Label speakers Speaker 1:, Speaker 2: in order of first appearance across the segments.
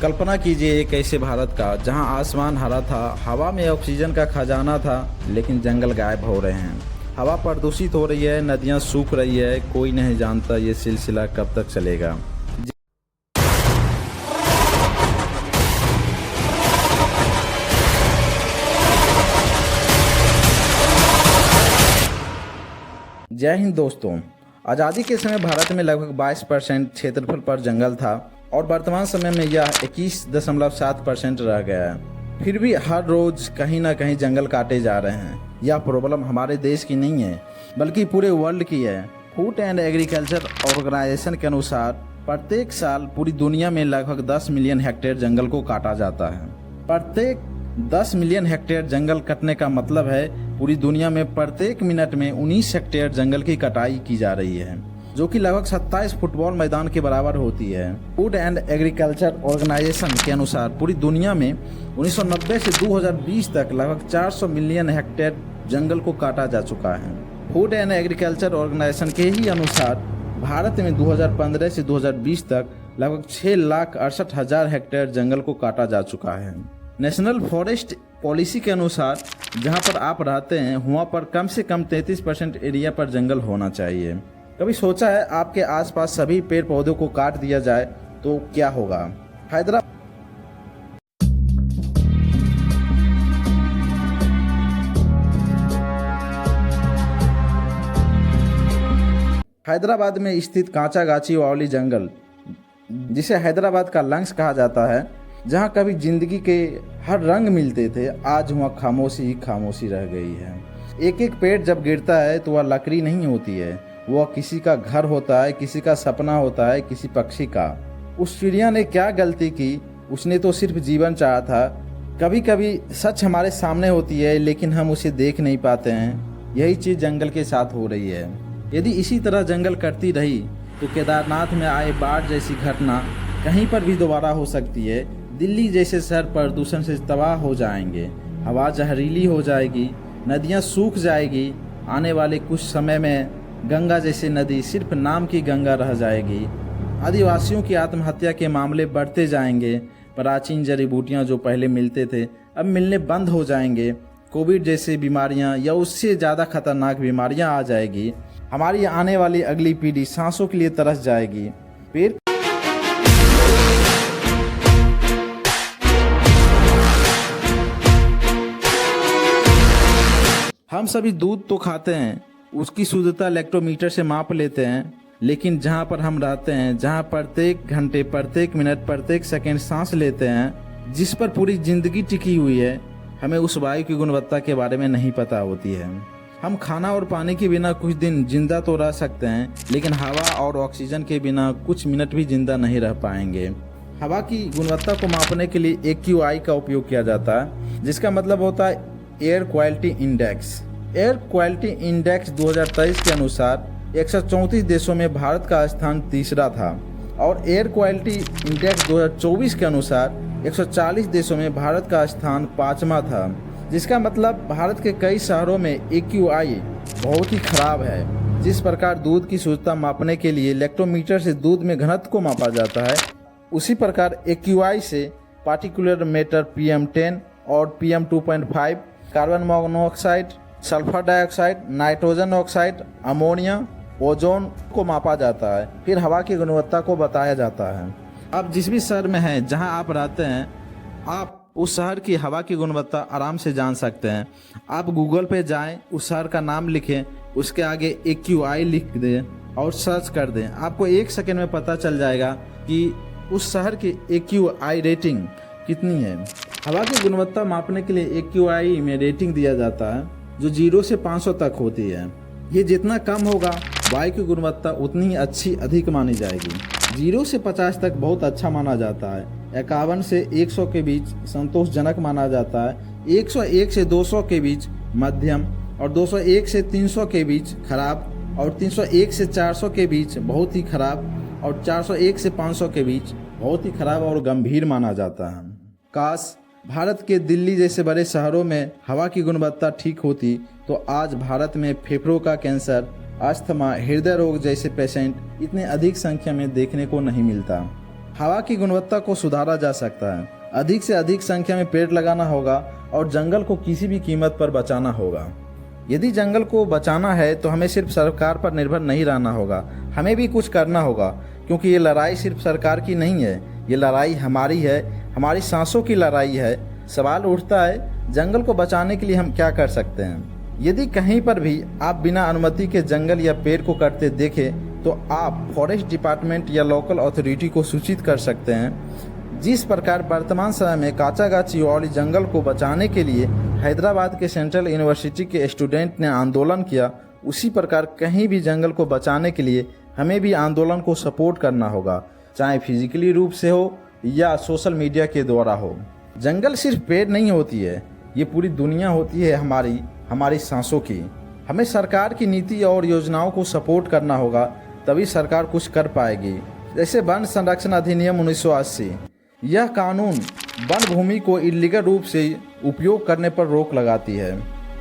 Speaker 1: कल्पना कीजिए एक ऐसे भारत का जहां आसमान हरा था, हवा में ऑक्सीजन का खजाना था, लेकिन जंगल गायब हो रहे हैं। हवा प्रदूषित हो रही है, नदियां सूख रही है, कोई नहीं जानता ये सिलसिला कब तक चलेगा। जय हिंद दोस्तों। आज़ादी के समय भारत में लगभग 22% क्षेत्रफल पर जंगल था और वर्तमान समय में यह 21.7% रह गया है। फिर भी हर रोज कहीं ना कहीं जंगल काटे जा रहे हैं। यह प्रॉब्लम हमारे देश की नहीं है, बल्कि पूरे वर्ल्ड की है। फूड एंड एग्रीकल्चर ऑर्गेनाइजेशन के अनुसार प्रत्येक साल पूरी दुनिया में लगभग 10 मिलियन हेक्टेयर जंगल को काटा जाता है। प्रत्येक 10 मिलियन हेक्टेयर जंगल कटने का मतलब है पूरी दुनिया में प्रत्येक मिनट में 19 हेक्टेयर जंगल की कटाई की जा रही है, जो कि लगभग 27 फुटबॉल मैदान के बराबर होती है। फूड एंड एग्रीकल्चर ऑर्गेनाइजेशन के अनुसार पूरी दुनिया में 1990 से 2020 तक लगभग 400 मिलियन हेक्टेयर जंगल को काटा जा चुका है। फूड एंड एग्रीकल्चर ऑर्गेनाइजेशन के ही अनुसार भारत में 2015 से 2020 तक लगभग 6,68,000 हेक्टेयर जंगल को काटा जा चुका है। नेशनल फॉरेस्ट पॉलिसी के अनुसार जहां पर आप रहते हैं वहां पर कम से कम 33% एरिया पर जंगल होना चाहिए। कभी सोचा है आपके आसपास सभी पेड़ पौधों को काट दिया जाए तो क्या होगा? हैदराबाद में स्थित कांचागाची वाली जंगल, जिसे हैदराबाद का लंग्स कहा जाता है, जहां कभी जिंदगी के हर रंग मिलते थे, आज वहां खामोशी ही खामोशी रह गई है। एक एक पेड़ जब गिरता है तो वह लकड़ी नहीं होती है, वह किसी का घर होता है, किसी का सपना होता है, किसी पक्षी का। उस चिड़िया ने क्या गलती की? उसने तो सिर्फ जीवन चाहा था। कभी कभी सच हमारे सामने होती है लेकिन हम उसे देख नहीं पाते हैं। यही चीज़ जंगल के साथ हो रही है। यदि इसी तरह जंगल कटती रही तो केदारनाथ में आए बाढ़ जैसी घटना कहीं पर भी दोबारा हो सकती है। दिल्ली जैसे शहर प्रदूषण से तबाह हो जाएंगे, हवा जहरीली हो जाएगी, नदियां सूख जाएगी। आने वाले कुछ समय में गंगा जैसी नदी सिर्फ नाम की गंगा रह जाएगी। आदिवासियों की आत्महत्या के मामले बढ़ते जाएंगे। प्राचीन जड़ी बूटियाँ जो पहले मिलते थे अब मिलने बंद हो जाएंगे। कोविड जैसी बीमारियाँ या उससे ज़्यादा खतरनाक बीमारियाँ आ जाएगी। हमारी आने वाली अगली पीढ़ी सांसों के लिए तरस जाएगी। फिर हम सभी दूध तो खाते हैं, उसकी शुद्धता इलेक्ट्रोमीटर से माप लेते हैं, लेकिन जहाँ पर हम रहते हैं, जहाँ प्रत्येक घंटे, प्रत्येक मिनट, प्रत्येक सेकंड सांस लेते हैं, जिस पर पूरी जिंदगी टिकी हुई है, हमें उस वायु की गुणवत्ता के बारे में नहीं पता होती है। हम खाना और पानी के बिना कुछ दिन जिंदा तो रह सकते हैं, लेकिन हवा और ऑक्सीजन के बिना कुछ मिनट भी जिंदा नहीं रह पाएंगे। हवा की गुणवत्ता को मापने के लिए AQI का उपयोग किया जाता है, जिसका मतलब होता है air quality index. Air quality index 2023 के अनुसार 134 देशों में भारत का स्थान तीसरा था और एयर क्वालिटी इंडेक्स 2024 के अनुसार 140 देशों में भारत का स्थान 5वां था, जिसका मतलब भारत के कई शहरों में AQI बहुत ही खराब है। जिस प्रकार दूध की शुद्धता मापने के लिए इलेक्ट्रोमीटर से दूध में घनत्व को मापा जाता है, उसी प्रकार AQI से पार्टिकुलर मैटर PM10 और PM2.5, carbon monoxide, sulphur dioxide, nitrogen oxide, ammonia, ozone को मापा जाता है। फिर हवा की गुणवत्ता को बताया जाता है। आप जिस भी शहर में हैं, जहां आप रहते हैं, आप उस शहर की हवा की गुणवत्ता आराम से जान सकते हैं। आप गूगल पे जाएं, उस शहर का नाम लिखें, उसके आगे AQI लिख दें और सर्च कर दें। आपको 1 सेकंड में पता चल जाएगा कि उस शहर की AQI रेटिंग कितनी है। हवा की गुणवत्ता मापने के लिए AQI में रेटिंग दिया जाता है, जो 0 से 500 तक होती है। ये जितना कम होगा, वायु की गुणवत्ता उतनी ही अच्छी अधिक मानी जाएगी। 0 से 50 तक बहुत अच्छा माना जाता है। 51 से 100 के बीच संतोषजनक माना जाता है। 101 से 200 के बीच मध्यम और 201 से 300 के बीच खराब और 301 से 400 के बीच बहुत ही खराब और 401 से 500 के बीच बहुत ही खराब और गंभीर माना जाता है। काश भारत के दिल्ली जैसे बड़े शहरों में हवा की गुणवत्ता ठीक होती तो आज भारत में फेफड़ों का कैंसर, अस्थमा, हृदय रोग जैसे पेशेंट इतने अधिक संख्या में देखने को नहीं मिलता। हवा की गुणवत्ता को सुधारा जा सकता है। अधिक से अधिक संख्या में पेड़ लगाना होगा और जंगल को किसी भी कीमत पर बचाना होगा। यदि जंगल को बचाना है तो हमें सिर्फ सरकार पर निर्भर नहीं रहना होगा, हमें भी कुछ करना होगा, क्योंकि ये लड़ाई सिर्फ सरकार की नहीं है, ये लड़ाई हमारी है, हमारी सांसों की लड़ाई है। सवाल उठता है, जंगल को बचाने के लिए हम क्या कर सकते हैं? यदि कहीं पर भी आप बिना अनुमति के जंगल या पेड़ को काटते देखें तो आप फॉरेस्ट डिपार्टमेंट या लोकल अथॉरिटी को सूचित कर सकते हैं। जिस प्रकार वर्तमान समय में काचागाची वाली जंगल को बचाने के लिए हैदराबाद के सेंट्रल यूनिवर्सिटी के स्टूडेंट ने आंदोलन किया, उसी प्रकार कहीं भी जंगल को बचाने के लिए हमें भी आंदोलन को सपोर्ट करना होगा, चाहे फिजिकली रूप से हो या सोशल मीडिया के द्वारा हो। जंगल सिर्फ पेड़ नहीं होती है, ये पूरी दुनिया होती है हमारी सांसों की। हमें सरकार की नीति और योजनाओं को सपोर्ट करना होगा, तभी सरकार कुछ कर पाएगी। जैसे वन संरक्षण अधिनियम 1980, यह कानून वन भूमि को इलीगल रूप से उपयोग करने पर रोक लगाती है।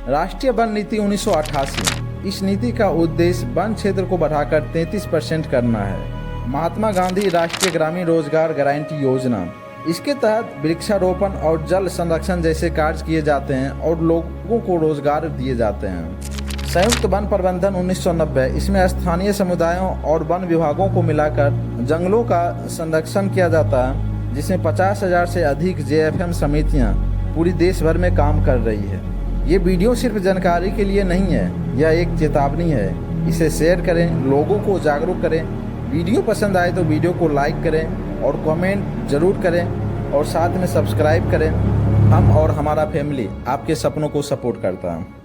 Speaker 1: राष्ट्रीय वन नीति 1988, इस नीति का उद्देश्य वन क्षेत्र को बढ़ाकर 33% करना है। महात्मा गांधी राष्ट्रीय ग्रामीण रोजगार गारंटी योजना, इसके तहत वृक्षारोपण और जल संरक्षण जैसे कार्य किए जाते हैं और लोगों को रोजगार दिए जाते हैं। संयुक्त वन प्रबंधन 1990, इसमें स्थानीय समुदायों और वन विभागों को मिलाकर जंगलों का संरक्षण किया जाता है, जिसमें 50,000 से अधिक JFM समितियां पूरी देश भर में काम कर रही है। ये वीडियो सिर्फ जानकारी के लिए नहीं है, यह एक चेतावनी है। इसे शेयर करें, लोगों को जागरूक करें। वीडियो पसंद आए तो वीडियो को लाइक करें और कमेंट जरूर करें और साथ में सब्सक्राइब करें। हम और हमारा फैमिली आपके सपनों को सपोर्ट करता है।